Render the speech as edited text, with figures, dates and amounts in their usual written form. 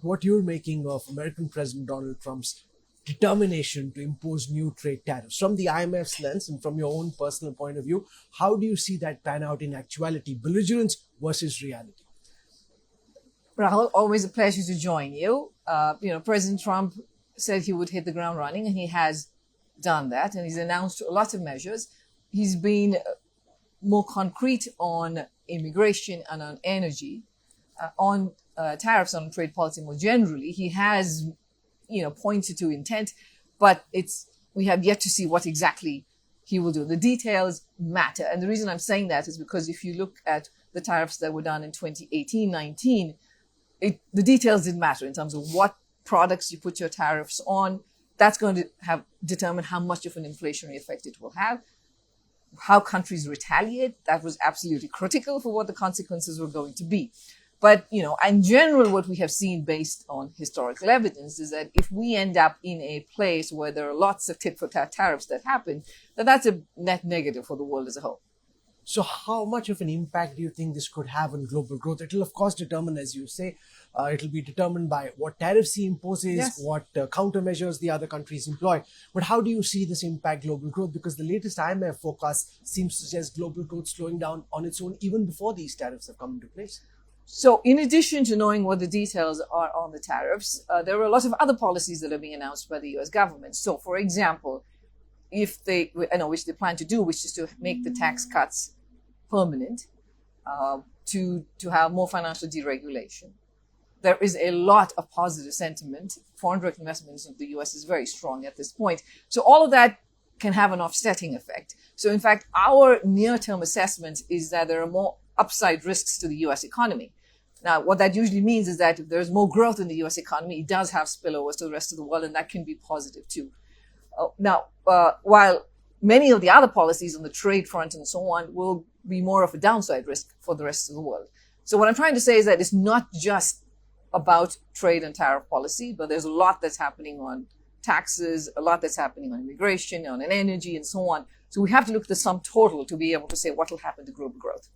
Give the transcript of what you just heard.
what you're making of American President Donald Trump's determination to impose new trade tariffs. From the IMF's lens and from your own personal point of view, how do you see that pan out in actuality, belligerence versus reality? Rahul, always a pleasure to join you. President Trump said he would hit the ground running, and he has done that, and he's announced a lot of measures. He's been more concrete on immigration and on energy, on tariffs, on trade policy more generally. He has, pointed to intent, but we have yet to see what exactly he will do. The details matter, and the reason I'm saying that is because if you look at the tariffs that were done in 2018-19, the details didn't matter in terms of what products you put your tariffs on. That's going to determine how much of an inflationary effect it will have. How countries retaliate, that was absolutely critical for what the consequences were going to be. But, in general, what we have seen based on historical evidence is that if we end up in a place where there are lots of tit-for-tat tariffs that happen, then that's a net negative for the world as a whole. So how much of an impact do you think this could have on global growth? It will, of course, determine, as you say, it will be determined by what tariffs he imposes, yes, what countermeasures the other countries employ. But how do you see this impact global growth? Because the latest IMF forecast seems to suggest global growth slowing down on its own even before these tariffs have come into place. So in addition to knowing what the details are on the tariffs, there are a lot of other policies that are being announced by the US government. So, for example, which they plan to do, which is to make the tax cuts permanent, to have more financial deregulation. There is a lot of positive sentiment. Foreign direct investments in the US is very strong at this point. So all of that can have an offsetting effect. So in fact, our near-term assessment is that there are more upside risks to the US economy. Now, what that usually means is that if there's more growth in the US economy, it does have spillovers to the rest of the world, and that can be positive too. While many of the other policies on the trade front and so on will be more of a downside risk for the rest of the world. So what I'm trying to say is that it's not just about trade and tariff policy, but there's a lot that's happening on taxes, a lot that's happening on immigration, on energy, and so on. So we have to look at the sum total to be able to say what will happen to global growth.